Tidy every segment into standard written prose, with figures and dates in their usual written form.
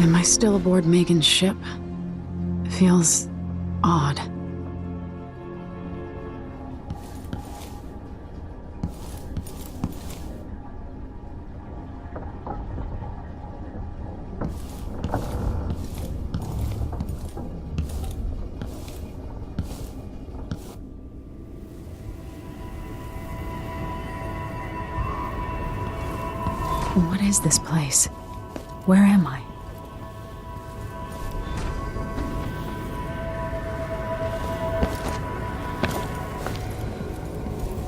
Am I still aboard Megan's ship? Feels odd. What is this place? Where am I?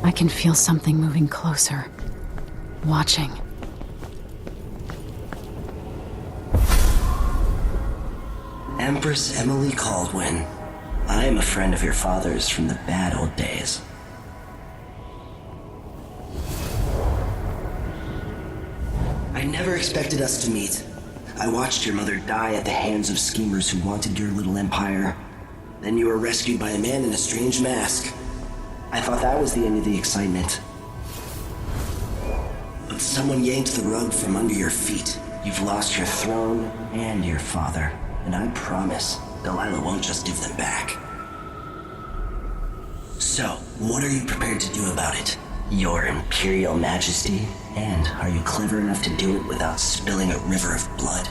I can feel something moving closer. Watching. Empress Emily Caldwin. I am a friend of your father's from the bad old days. I never expected us to meet. I watched your mother die at the hands of schemers who wanted your little empire. Then you were rescued by a man in a strange mask. I thought that was the end of the excitement. But someone yanked the rug from under your feet. You've lost your throne and your father. And I promise, Delilah won't just give them back. So, what are you prepared to do about it? Your Imperial Majesty? And are you clever enough to do it without spilling a river of blood?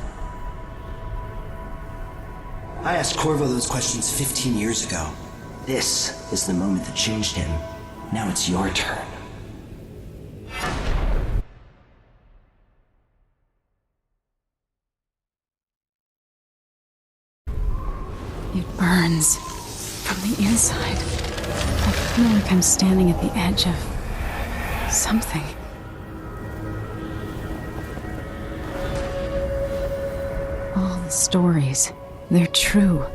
I asked Corvo those questions 15 years ago. This is the moment that changed him. Now it's your turn. It burns from the inside. I feel like I'm standing at the edge of something. All the stories, they're true.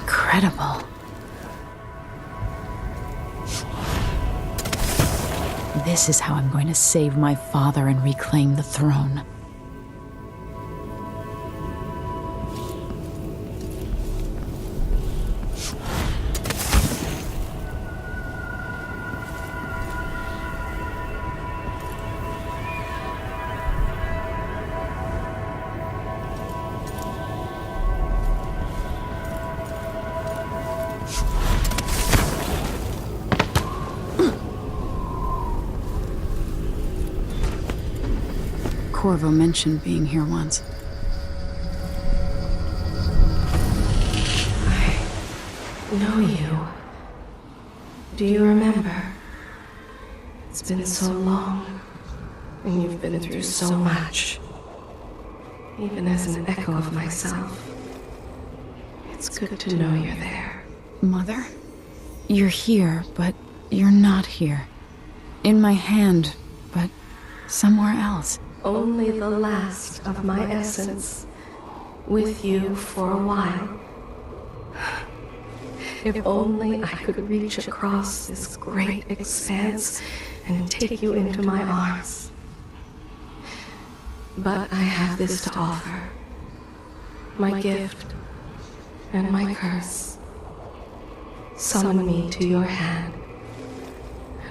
Incredible. This is how I'm going to save my father and reclaim the throne. Corvo mentioned being here once. I know you. Do you remember? It's been so long, and you've been through so much. Even as an echo of myself, it's good to know you're there. Mother? You're here, but you're not here. In my hand, but somewhere else. Only the last of my essence, with you for a while. If only I could reach across this great expanse and take you into my arms. But I have this to offer. My gift and my curse. Summon me to your hand,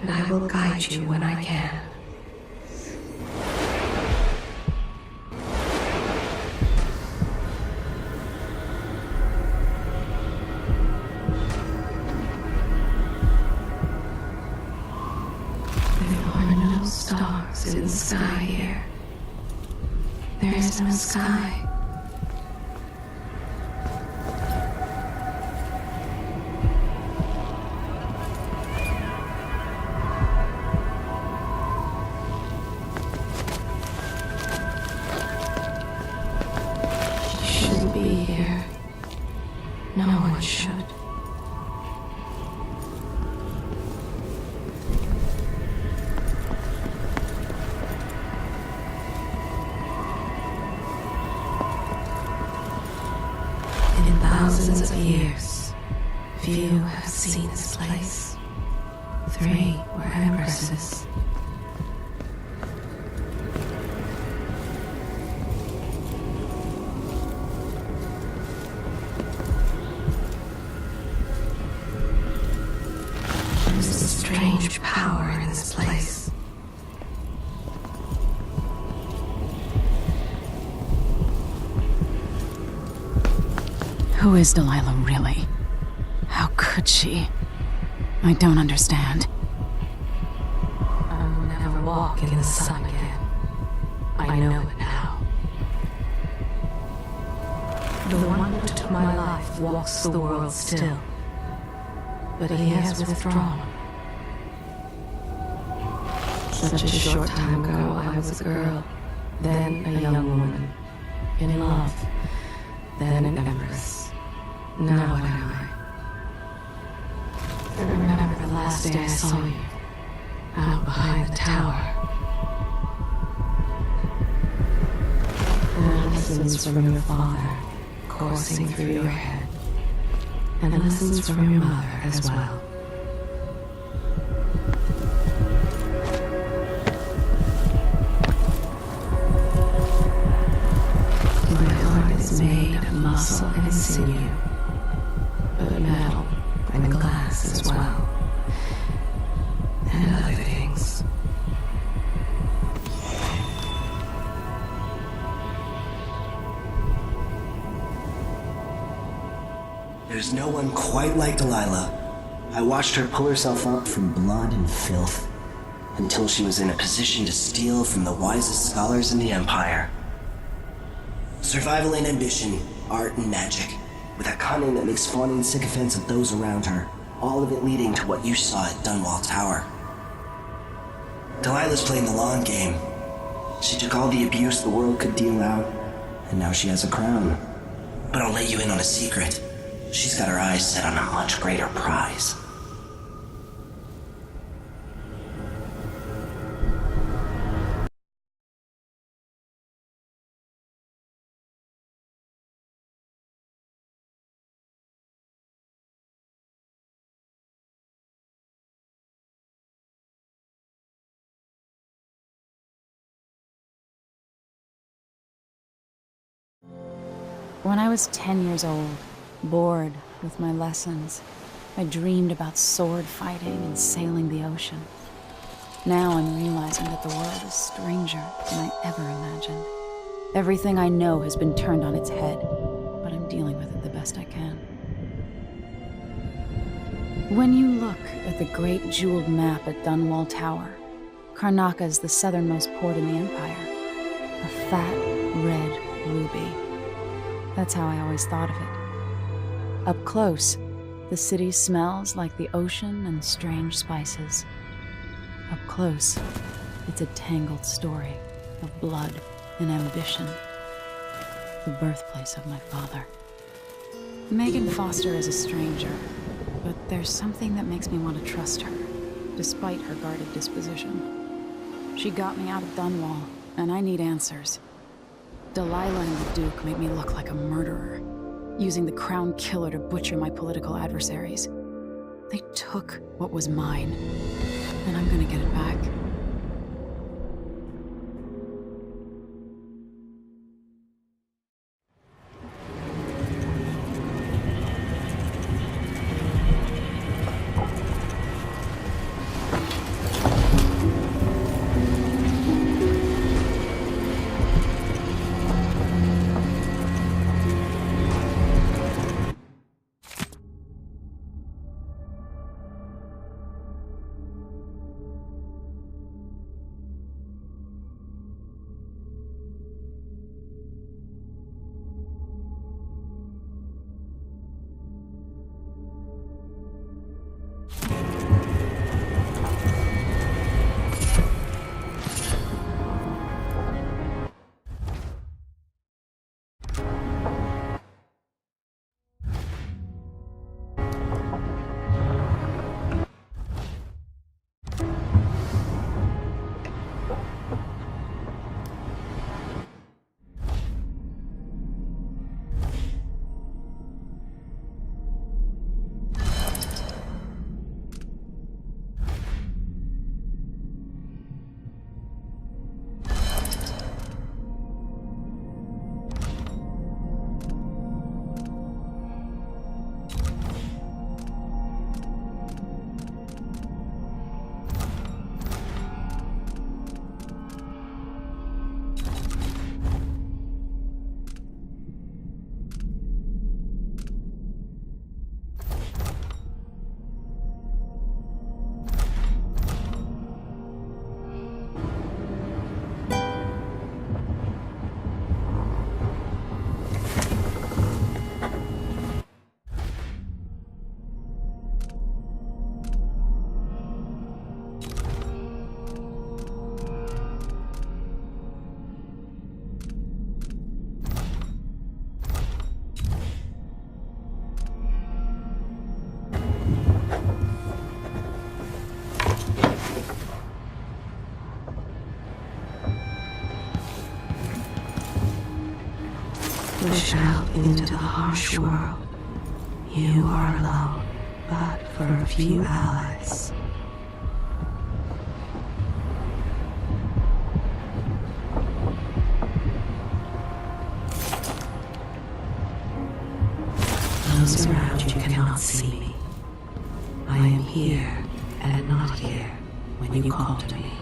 and I will guide you when I can. Stars in the sky here. There is no sky. You shouldn't be here. No one should. Thousands of years, few have seen this place. 3 were empresses. much power in this place. Who is Delilah really? How could she? I don't understand. I will never walk in the sun again. I know it now. The one who took my life walks the world still, but he has withdrawn. Such a short time ago, I was a girl, then a young woman, in love, then an empress. Now what am I? I remember the last day I saw you, out behind the tower. There are lessons from your father coursing through your head, and lessons from your mother as well. My heart is made of muscle and sinew, but metal and glass as well, and other things. There's no one quite like Delilah. I watched her pull herself up from blood and filth until she was in a position to steal from the wisest scholars in the Empire. Survival and ambition, art and magic, with a cunning that makes fawning sycophants of those around her, all of it leading to what you saw at Dunwall Tower. Delilah's playing the long game. She took all the abuse the world could deal out, and now she has a crown. But I'll let you in on a secret. She's got her eyes set on a much greater prize. When I was 10 years old, bored with my lessons, I dreamed about sword fighting and sailing the ocean. Now I'm realizing that the world is stranger than I ever imagined. Everything I know has been turned on its head, but I'm dealing with it the best I can. When you look at the great jeweled map at Dunwall Tower, Karnaca is the southernmost port in the Empire. A fat, red ruby. That's how I always thought of it. Up close, the city smells like the ocean and strange spices. Up close, it's a tangled story of blood and ambition. The birthplace of my father. Megan Foster is a stranger, but there's something that makes me want to trust her, despite her guarded disposition. She got me out of Dunwall, and I need answers. Delilah and the Duke made me look like a murderer, using the Crown Killer to butcher my political adversaries. They took what was mine, and I'm gonna get it back. dash out into the harsh world, you are alone, but for a few allies. Those around you cannot see me. I am here and not here when you call to me.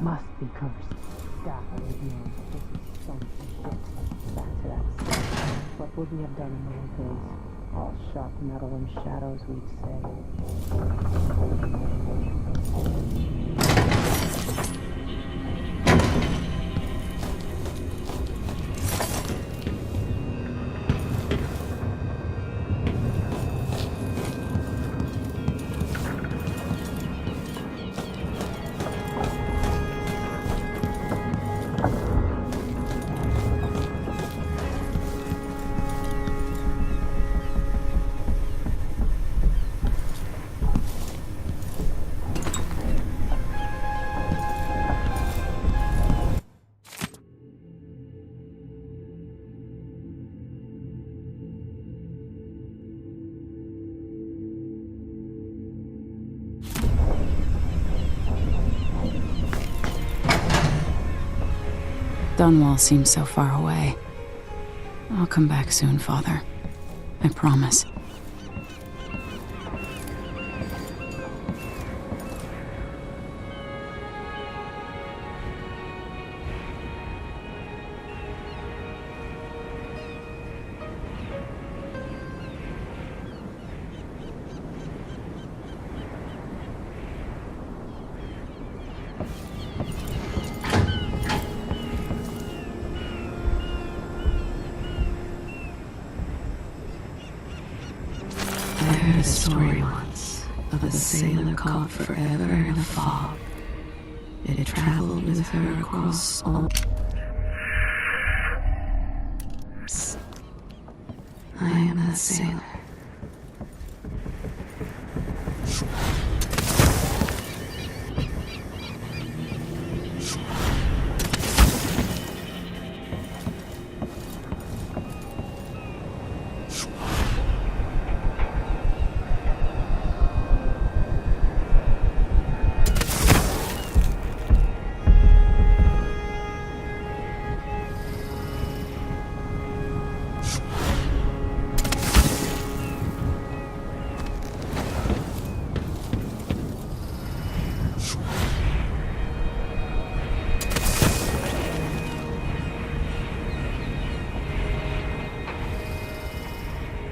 Must be cursed. God, again. This is some shit. Back to that stuff. What would we have done in those days? All sharp metal and shadows, we'd Dunwall seems so far away. I'll come back soon, Father. I promise. I heard a story once of a sailor caught forever in a fog. It had traveled with her across all. I am that sailor.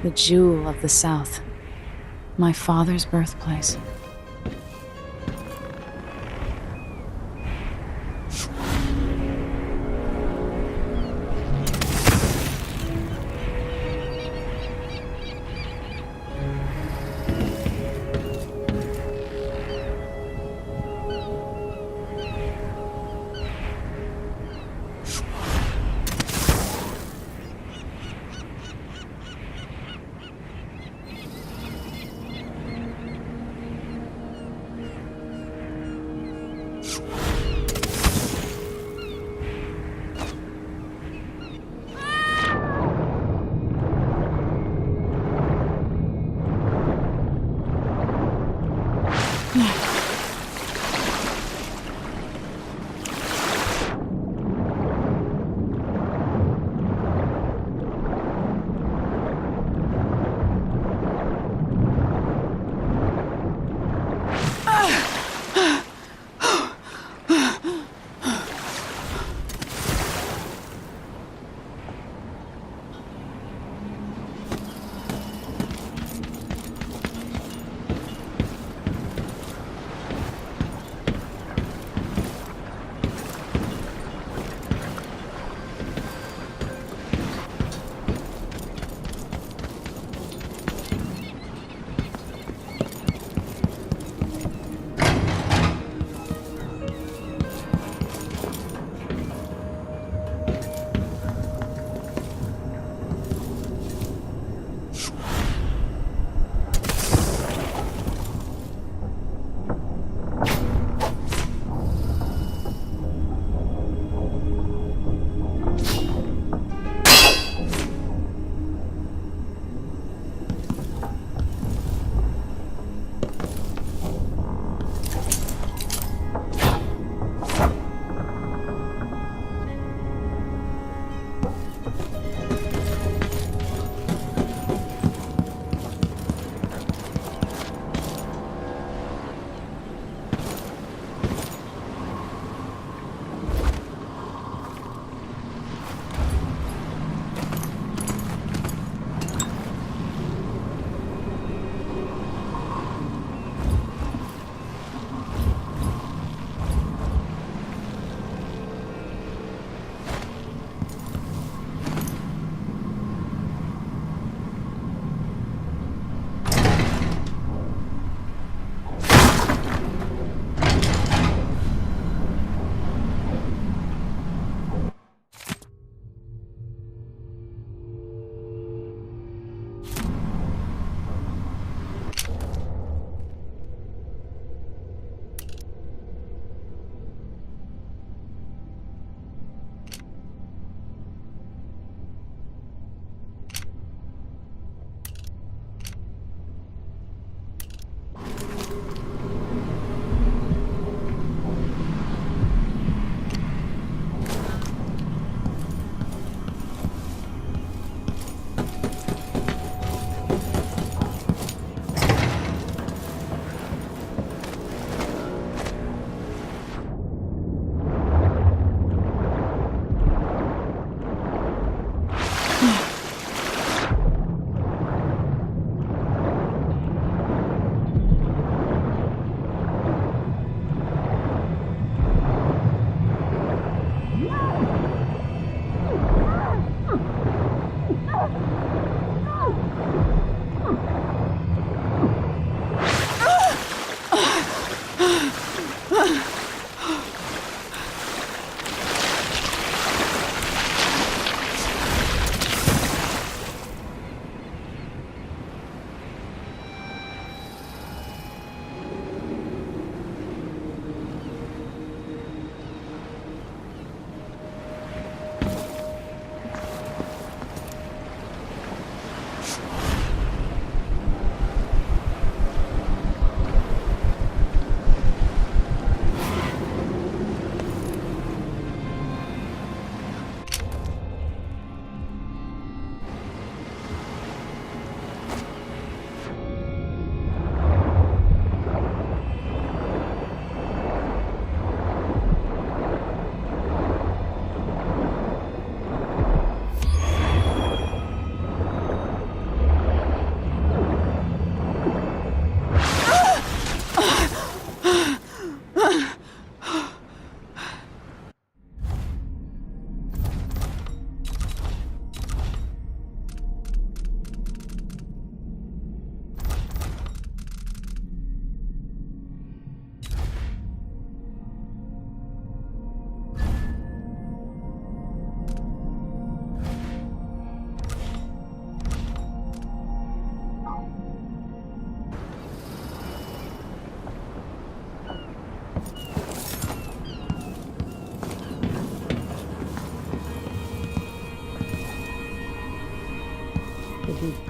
The jewel of the South. My father's birthplace.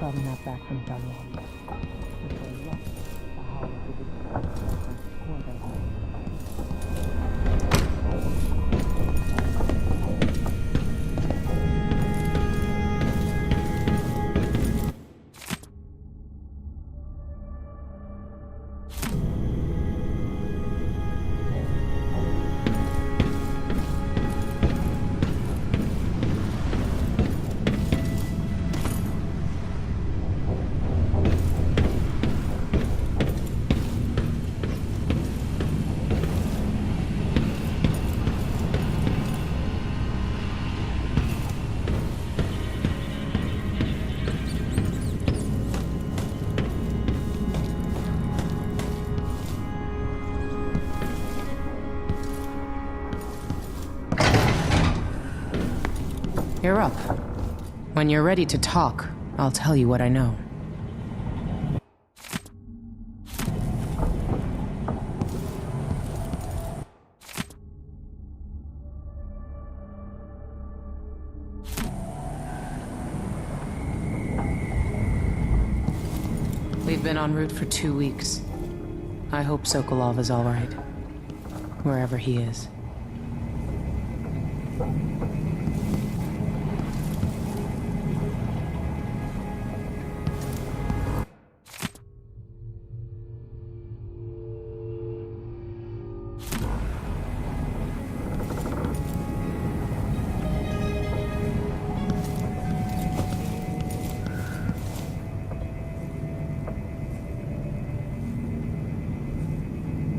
probably not back from Dunwall yet. If we're lucky, the Howlers will be scored at home. You're up. When you're ready to talk, I'll tell you what I know. We've been en route for 2 weeks. I hope Sokolov is all right, wherever he is.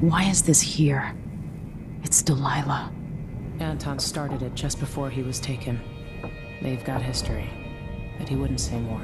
Why is this here? It's Delilah. Anton started it just before he was taken. They've got history, but he wouldn't say more.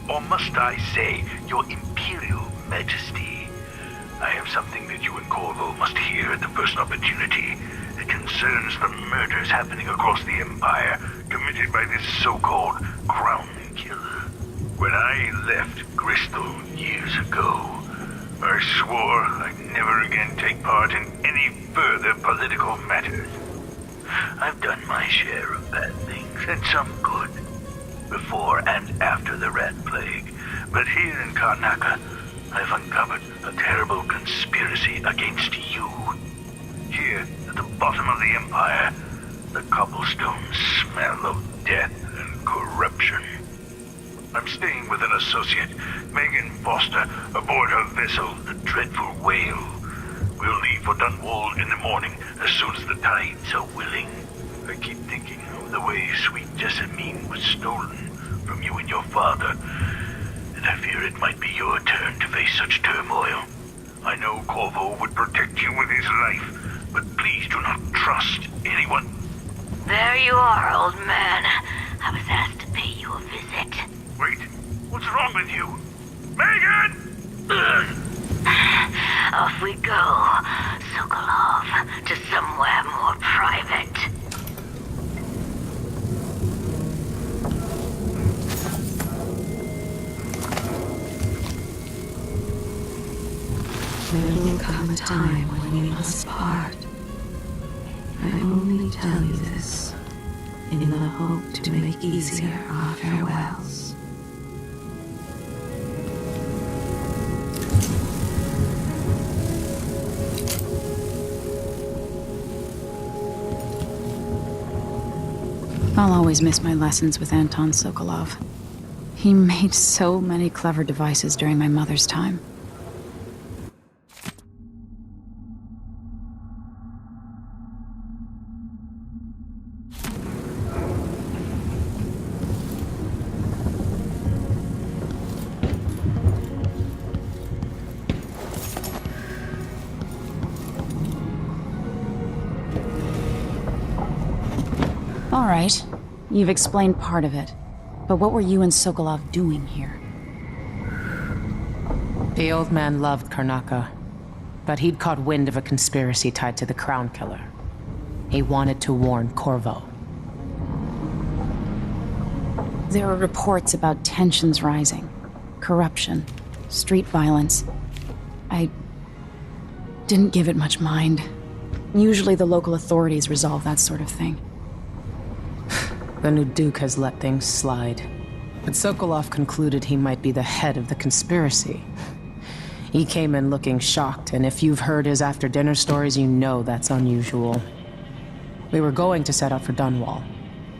Or must I say, Your Imperial Majesty? I have something that you and Corvo must hear at the first opportunity. It concerns the murders happening across the Empire, committed by this so-called Crown Killer. When I left Bristol years ago, I swore I'd never again take part in any further political matters. I've done my share of bad things, and some good, before and after the Rat Plague. But here in Karnaca, I've uncovered a terrible conspiracy against you. Here, at the bottom of the Empire, the cobblestones smell of death and corruption. I'm staying with an associate, Megan Foster, aboard her vessel, the Dreadful Whale. We'll leave for Dunwall in the morning, as soon as the tides are willing. I keep thinking of the way sweet Jessamine was stolen from you and your father, and I fear it might be your turn to face such turmoil. I know Corvo would protect you with his life, but please do not trust anyone. There you are, old man. I was asked to pay you a visit. Wait, what's wrong with you? Megan! Off we go, Sokolov, to somewhere more private. There will come a time when we must part. I only tell you this in the hope to make easier our farewells. I'll always miss my lessons with Anton Sokolov. He made so many clever devices during my mother's time. All right, you've explained part of it. But what were you and Sokolov doing here? The old man loved Karnaka, but he'd caught wind of a conspiracy tied to the Crown Killer. He wanted to warn Corvo. There are reports about tensions rising, corruption, street violence. I didn't give it much mind. Usually the local authorities resolve that sort of thing. The new Duke has let things slide. But Sokolov concluded he might be the head of the conspiracy. He came in looking shocked, and if you've heard his after-dinner stories, you know that's unusual. We were going to set out for Dunwall,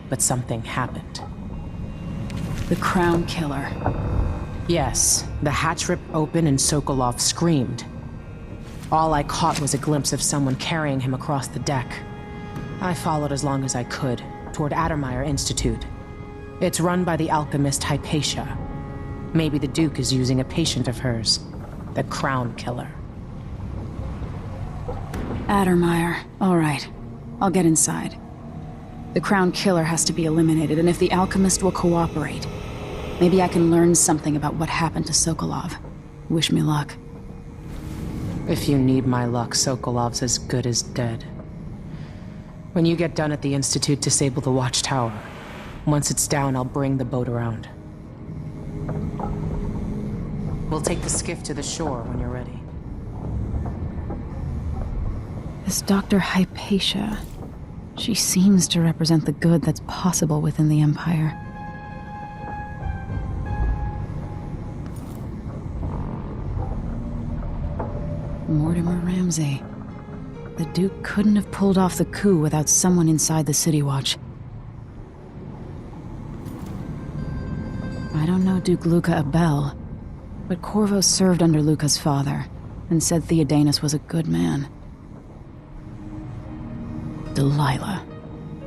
but something happened. The Crown Killer. Yes, the hatch ripped open and Sokolov screamed. All I caught was a glimpse of someone carrying him across the deck. I followed as long as I could, toward Addermeyer Institute. It's run by the alchemist Hypatia. Maybe the Duke is using a patient of hers, the Crown Killer. Addermeyer. All right. I'll get inside. The Crown Killer has to be eliminated, and if the alchemist will cooperate, maybe I can learn something about what happened to Sokolov. Wish me luck. If you need my luck, Sokolov's as good as dead. When you get done at the Institute, disable the watchtower. Once it's down, I'll bring the boat around. We'll take the skiff to the shore when you're ready. This Dr. Hypatia, she seems to represent the good that's possible within the Empire. Mortimer Ramsey. The Duke couldn't have pulled off the coup without someone inside the City Watch. I don't know Duke Luca Abel, but Corvo served under Luca's father, and said Theodanis was a good man. Delilah.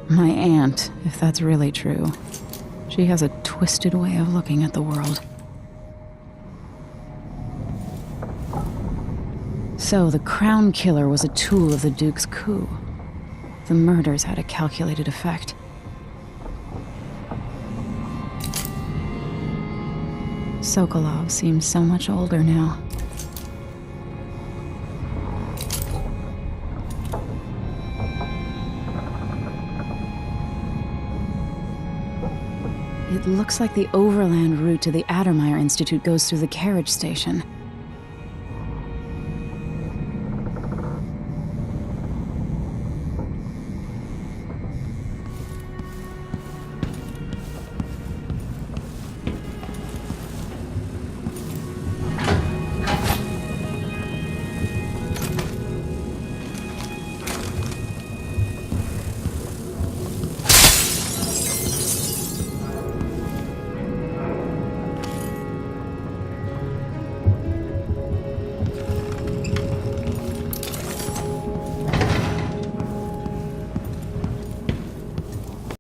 My aunt, if that's really true. She has a twisted way of looking at the world. So the Crown Killer was a tool of the Duke's coup. The murders had a calculated effect. Sokolov seems so much older now. It looks like the overland route to the Addermeyer Institute goes through the carriage station.